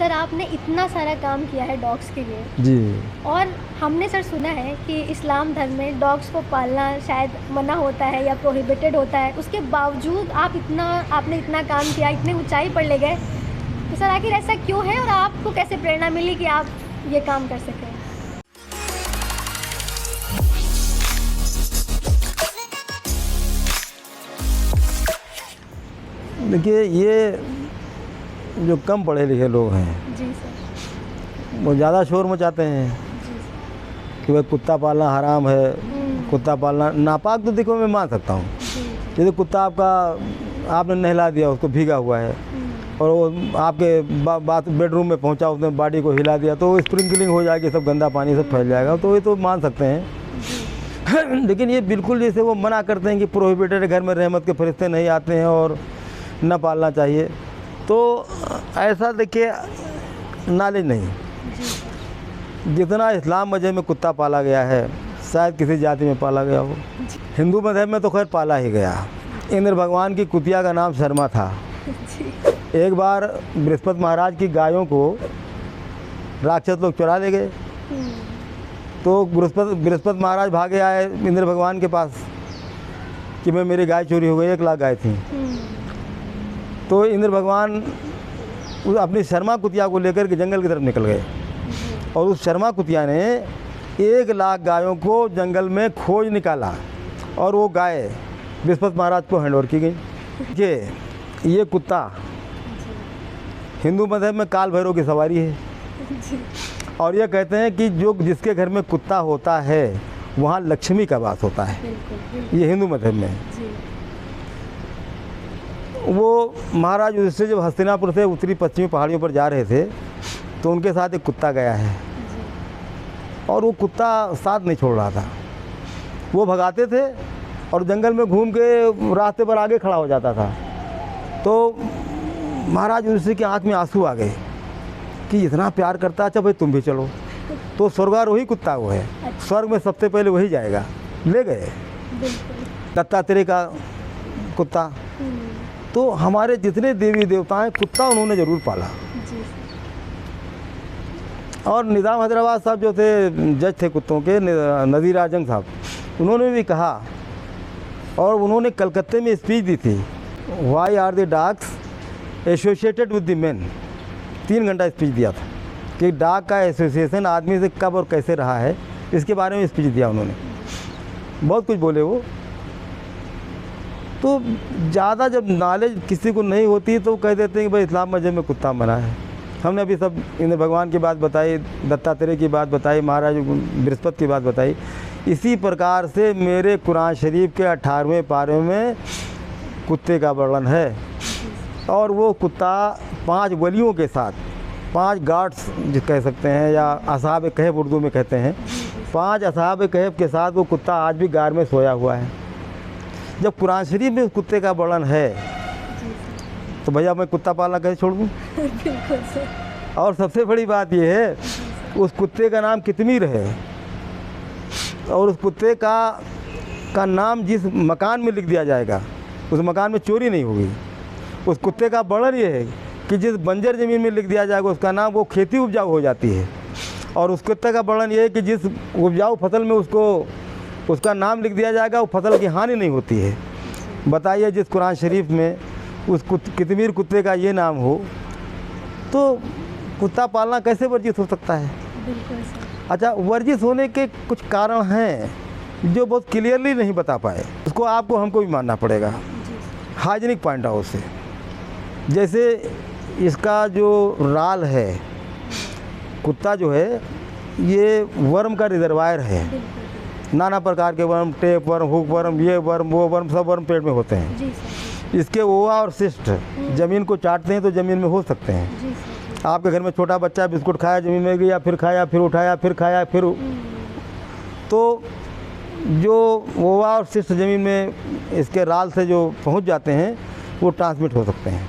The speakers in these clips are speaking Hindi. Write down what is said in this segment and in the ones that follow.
सर आपने इतना सारा काम किया है डॉग्स के लिए जी। और हमने सर सुना है कि इस्लाम धर्म में डॉग्स को पालना शायद मना होता है या प्रोहिबिटेड होता है, उसके बावजूद आपने इतना काम किया, इतने ऊंचाई पर ले गए। तो सर आखिर ऐसा क्यों है और आपको कैसे प्रेरणा मिली कि आप ये काम कर सकें? देखिए, ये जो कम पढ़े लिखे लोग हैं जी सर। वो ज़्यादा शोर मचाते हैं जी सर। कि भाई कुत्ता पालना हराम है, कुत्ता पालना नापाक। तो देखो, मैं मान सकता हूँ, जी। जैसे कुत्ता आपने नहला दिया, उसको भीगा हुआ है और वो आपके बेडरूम में पहुंचा, उसने बॉडी को हिला दिया, तो स्प्रिंकलिंग हो जाएगी, सब गंदा पानी सब फैल जाएगा। तो ये तो मान सकते हैं। लेकिन ये बिल्कुल जैसे वो मना करते हैं कि प्रोहिबिटेड, घर में रहमत के फरिश्ते नहीं आते हैं और न पालना चाहिए, तो ऐसा देखिए नॉलेज नहीं। जितना इस्लाम मज़हब में कुत्ता पाला गया है शायद किसी जाति में पाला गया हो। हिंदू मज़हब में तो खैर पाला ही गया। इंद्र भगवान की कुतिया का नाम शर्मा था। एक बार बृहस्पति महाराज की गायों को राक्षस लोग चुरा ले गए, तो बृहस्पति महाराज भागे आए इंद्र भगवान के पास कि मेरी गाय चोरी हो गई, 1 लाख गाय थी। तो इंद्र भगवान अपनी शर्मा कुतिया को लेकर के जंगल की तरफ निकल गए और उस शर्मा कुतिया ने 1 लाख गायों को जंगल में खोज निकाला और वो गाय बृहस्पति महाराज को हैंड ओवर की गई। ये कुत्ता हिंदू मज़हब में काल भैरव की सवारी है और ये कहते हैं कि जिसके घर में कुत्ता होता है वहाँ लक्ष्मी का वास होता है। ये हिंदू मज़हब में है। वो महाराज युधिष्ठिर जब हस्तिनापुर से उत्तरी पश्चिमी पहाड़ियों पर जा रहे थे तो उनके साथ एक कुत्ता गया है और वो कुत्ता साथ नहीं छोड़ रहा था। वो भगाते थे और जंगल में घूम के रास्ते पर आगे खड़ा हो जाता था। तो महाराज युधिष्ठिर की आँख में आंसू आ गए कि इतना प्यार करता, अच्छा भाई तुम भी चलो। तो स्वर्गारोही कुत्ता वो है, स्वर्ग में सबसे पहले वही जाएगा। ले गए दत्तात्रेय का कुत्ता। तो हमारे जितने देवी देवता हैं कुत्ता उन्होंने ज़रूर पाला। और निज़ाम हैदराबाद साहब जो थे, जज थे कुत्तों के, नज़ीर आजम साहब, उन्होंने भी कहा और उन्होंने कलकत्ते में स्पीच दी थी, why are the dogs associated with the man. 3 घंटा स्पीच दिया था कि डॉग का एसोसिएशन आदमी से कब और कैसे रहा है, इसके बारे में स्पीच दिया उन्होंने। बहुत कुछ बोले वो। तो ज़्यादा जब नॉलेज किसी को नहीं होती तो कह देते हैं कि भाई इस्लाम मज़हब में कुत्ता मना है। हमने अभी सब इंद्र भगवान की बात बताई, दत्तात्रेय की बात बताई, महाराज बृहस्पति की बात बताई। इसी प्रकार से मेरे कुरान शरीफ के 18वें पारे में कुत्ते का वर्णन है और वो कुत्ता 5 वलियों के साथ, 5 गार्ड्स जो कह सकते हैं या असहाब कहफ उर्दू में कहते हैं, 5 असहाब कहफ के साथ वो कुत्ता आज भी गार में सोया हुआ है। जब कुरान शरीफ में उस कुत्ते का वर्णन है तो भैया मैं कुत्ता पालना कैसे छोड़ दूँ? बिल्कुल सर। और सबसे बड़ी बात यह है उस कुत्ते का नाम कितमीर है और उस कुत्ते का नाम जिस मकान में लिख दिया जाएगा उस मकान में चोरी नहीं होगी। उस कुत्ते का वर्णन ये है कि जिस बंजर ज़मीन में लिख दिया जाएगा उसका नाम, वो खेती उपजाऊ हो जाती है। और उस कुत्ते का वर्णन ये है कि जिस उपजाऊ फसल में उसका नाम लिख दिया जाएगा वो फसल की हानि नहीं होती है। बताइए, जिस कुरान शरीफ में उस कितमीर कुत्ते का ये नाम हो तो कुत्ता पालना कैसे वर्जित हो सकता है? बिल्कुल सर। अच्छा, वर्जित होने के कुछ कारण हैं जो बहुत क्लियरली नहीं बता पाए, उसको आपको हमको भी मानना पड़ेगा हाइजीनिक पॉइंट ऑफ से। जैसे इसका जो राल है, कुत्ता जो है ये वर्म का रिजर्वायर है। नाना प्रकार के worm, tape worm, hook worm, ये वर्म, वो वर्म, सब वर्म पेट में होते हैं। जी सर। इसके ओवा और सिस्ट ज़मीन को चाटते हैं तो ज़मीन में हो सकते हैं। जी सर। आपके घर में छोटा बच्चा बिस्कुट खाया, ज़मीन में गया, फिर खाया, फिर उठाया, फिर खाया, फिर तो जो ओवा और सिस्ट ज़मीन में इसके राल से जो पहुंच जाते हैं वो ट्रांसमिट हो सकते हैं।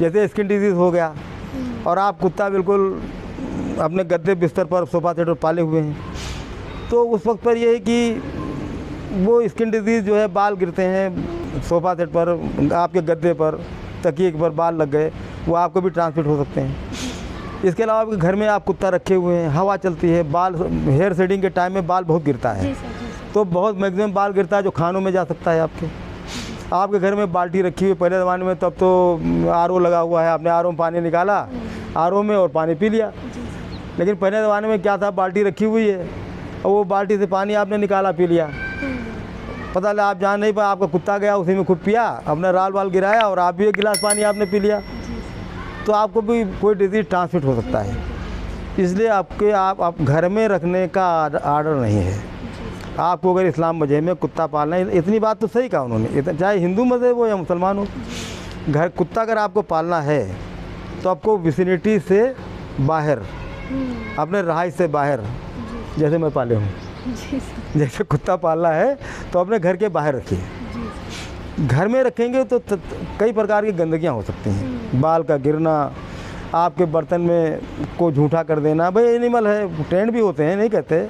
जैसे स्किन डिजीज़ हो गया और आप कुत्ता बिल्कुल अपने गद्दे बिस्तर पर, सोफा सेट पर पाले हुए हैं, तो उस वक्त पर यह है कि वो स्किन डिजीज़ जो है, बाल गिरते हैं सोफ़ा सेट पर, आपके गद्दे पर, तकिए पर बाल लग गए, वो आपको भी ट्रांसमिट हो सकते हैं। इसके अलावा आपके घर में आप कुत्ता रखे हुए हैं, हवा चलती है, बाल हेयर शेडिंग के टाइम में बाल बहुत गिरता है, जी सर, जी सर। तो बहुत मैक्सिमम बाल गिरता है जो खानों में जा सकता है आपके। आपके घर में बाल्टी रखी हुई, पहले ज़माने में तब तो आरओ लगा हुआ है, आपने आरओ में पानी निकाला आरओ में और पानी पी लिया। जी सर। लेकिन पहले ज़माने में क्या था, बाल्टी रखी हुई है और वो बाल्टी से पानी आपने निकाला पी लिया, पता लगा आप जान नहीं पाए, आपका कुत्ता गया उसी में खुद पिया, अपना राल बाल गिराया और आप भी एक गिलास पानी आपने पी लिया, तो आपको भी कोई डिजीज़ ट्रांसमिट हो सकता है। इसलिए आपके आप घर में रखने का आर्डर नहीं है। आपको अगर इस्लाम मज़हब में कुत्ता पालना है, इतनी बात तो सही कहा उन्होंने, चाहे हिंदू मज़हब हो या मुसलमान हो, घर कुत्ता अगर आपको पालना है तो आपको विसिनिटी से बाहर, अपने रहाइश से बाहर, जैसे मैं पाले हूँ, जी सर। जैसे कुत्ता पालना है तो अपने घर के बाहर रखिए। घर में रखेंगे तो कई प्रकार की गंदगियाँ हो सकती हैं, बाल का गिरना, आपके बर्तन में को झूठा कर देना, भाई एनिमल है, ट्रेंड भी होते हैं, नहीं कहते।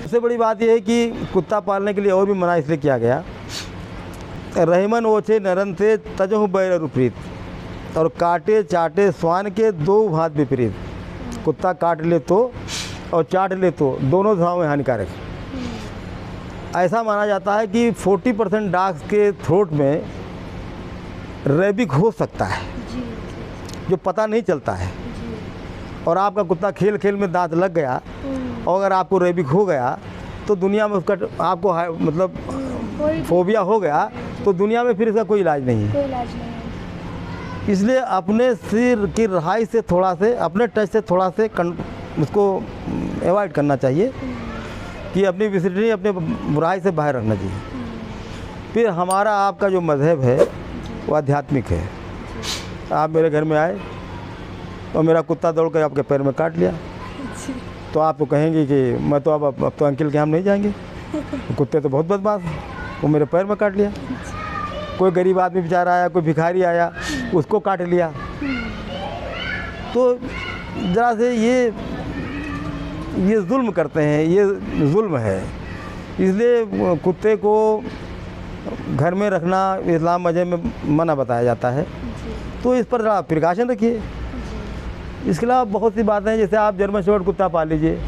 सबसे बड़ी बात यह है कि कुत्ता पालने के लिए और भी मना इसलिए किया गया, रहमन ओछे नरन थे तजहु बैर रुप्रीत, और काटे चाटे स्वान के दो भांत विपरीत। कुत्ता काट ले तो और चाट ले तो दोनों दिशाओं में हानिकारक है। ऐसा माना जाता है कि 40% डॉग्स के थ्रोट में रेबिक हो सकता है, जो पता नहीं चलता है, और आपका कुत्ता खेल खेल में दांत लग गया और अगर आपको रेबिक हो गया तो दुनिया में उसका आपको मतलब फोबिया हो गया तो दुनिया में फिर इसका कोई इलाज नहीं है। कोई इलाज नहीं है। इसलिए अपने सिर की रहाई से थोड़ा से, अपने टच से थोड़ा से उसको अवॉइड करना चाहिए कि अपनी विसिनिटी अपने बुराई से बाहर रखना चाहिए। फिर हमारा आपका जो मज़हब है वो आध्यात्मिक है। आप मेरे घर में आए और मेरा कुत्ता दौड़ कर आपके पैर में काट लिया तो आप तो कहेंगे कि मैं तो अब तो अंकल के हम नहीं जाएंगे, कुत्ते तो बहुत बदमाश हैं, वो मेरे पैर में काट लिया। कोई गरीब आदमी बेचारा आया, कोई भिखारी आया, उसको काट लिया, तो ज़रा से ये जुल्म करते हैं, ये जुल्म है। इसलिए कुत्ते को घर में रखना इस्लाम मज़हब में मना बताया जाता है, तो इस पर ज़रा प्रिकॉशन रखिए। इसके अलावा बहुत सी बातें हैं, जैसे आप जर्मन शेफर्ड कुत्ता पाल लीजिए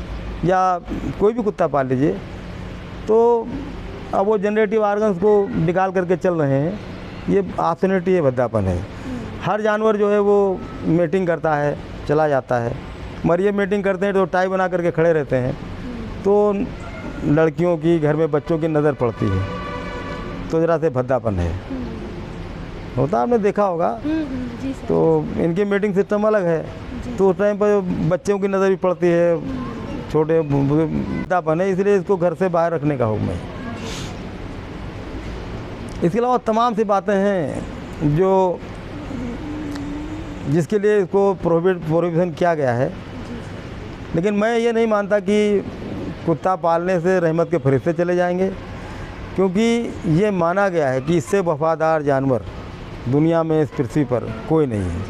या कोई भी कुत्ता पाल लीजिए, तो अब वो जनरेटिव ऑर्गन्स को निकाल करके चल रहे हैं, ये ऑब्सोनिटी है, भद्दापन है। हर जानवर जो है वो मेटिंग करता है, चला जाता है, मगर ये मीटिंग करते हैं तो टाई बना करके खड़े रहते हैं, तो लड़कियों की, घर में बच्चों की नज़र पड़ती है, तो ज़रा से भद्दापन है, होता आपने देखा होगा। जी सर। तो इनकी मीटिंग सिस्टम अलग है, तो उस टाइम पर बच्चों की नज़र भी पड़ती है, छोटे भद्दापन है, इसलिए इसको घर से बाहर रखने का हुक्म है। इसके अलावा तमाम सी बातें हैं जो जिसके लिए इसको प्रोहिबिशन किया गया है, लेकिन मैं ये नहीं मानता कि कुत्ता पालने से रहमत के फरिश्ते चले जाएंगे, क्योंकि ये माना गया है कि इससे वफादार जानवर दुनिया में इस पृथ्वी पर कोई नहीं है।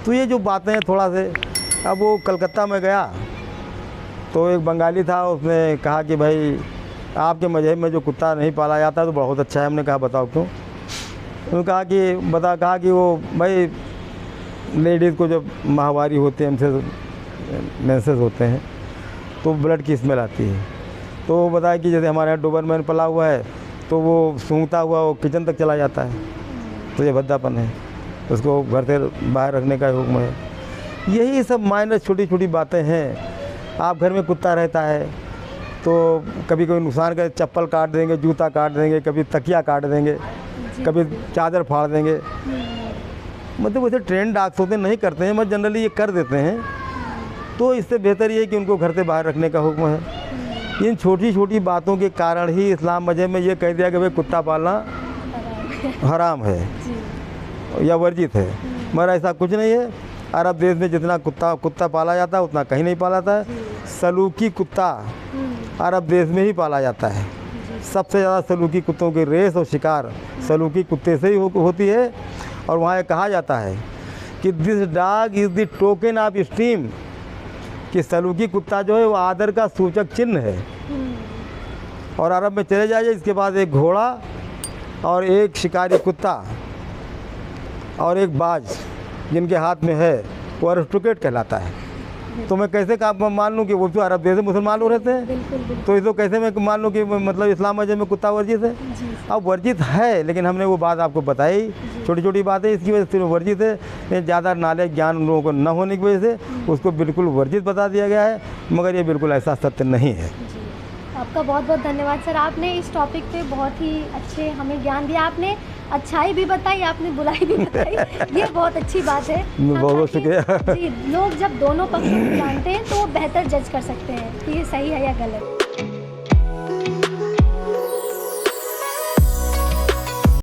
तो ये जो बातें हैं थोड़ा से, अब वो कलकत्ता में गया तो एक बंगाली था, उसने कहा कि भाई आपके मज़हब में जो कुत्ता नहीं पाला जाता तो बहुत अच्छा है। हमने कहा बताओ क्यों? उन्होंने कहा कि वो भाई लेडीज़ को जब माहवारी होती है, मेंसेस होते हैं, तो ब्लड की स्मेल आती है, तो वो बताया कि जैसे हमारे यहाँ डोबरमैन पला हुआ है तो वो सूंघता हुआ वो किचन तक चला जाता है, तो ये भद्दापन है, उसको घर से बाहर रखने का हुक्म है। यही सब माइनर छोटी छोटी बातें हैं। आप घर में कुत्ता रहता है तो कभी कोई नुकसान करे, चप्पल काट देंगे, जूता काट देंगे, कभी तकिया काट देंगे, कभी चादर फाड़ देंगे, मतलब वैसे ट्रेंड डॉग्स होते नहीं करते हैं, मगर जनरली ये कर देते हैं। तो इससे बेहतर ये है कि उनको घर से बाहर रखने का हुक्म है। इन छोटी छोटी बातों के कारण ही इस्लाम मज़हब में ये कह दिया कि भाई कुत्ता पालना हराम है या वर्जित है, मगर ऐसा कुछ नहीं है। अरब देश में जितना कुत्ता पाला जाता है उतना कहीं नहीं पाला जाता है। सलूकी कुत्ता अरब देश में ही पाला जाता है। सबसे ज़्यादा सलूकी कुत्तों की रेस और शिकार सलूकी कुत्ते से ही होती है। और वहाँ ये कहा जाता है कि this dog is the token of steam, कि सलूकी कुत्ता जो है वो आदर का सूचक चिन्ह है। और अरब में चले जाइए, इसके बाद एक घोड़ा और एक शिकारी कुत्ता और एक बाज जिनके हाथ में है, वो एरिस्टोक्रेट कहलाता है। तो मैं कैसे मान लूँ कि वो तो अरब देश से मुसलमान लोग रहते हैं, बिल्कुल बिल्कुल तो इसको कैसे मैं मान लूँ कि मतलब इस्लाम मजहब में कुत्ता वर्जित है। जी अब वर्जित है, लेकिन हमने वो बात आपको बताई, छोटी छोटी बातें इसकी वजह से वर्जित है, लेकिन ज़्यादा नॉलेज ज्ञान उन लोगों को न होने की वजह से उसको बिल्कुल वर्जित बता दिया गया है, मगर ये बिल्कुल ऐसा सत्य नहीं है। जी, आपका बहुत बहुत धन्यवाद सर। आपने इस टॉपिक पे बहुत ही अच्छे हमें ज्ञान दिया। आपने अच्छाई भी बताई, आपने बुराई भी बताई, ये बहुत अच्छी बात है। बहुत बहुत ताकि- शुक्रिया। जी, लोग जब दोनों पक्षों को जानते हैं तो वो बेहतर जज कर सकते हैं कि ये सही है या गलत।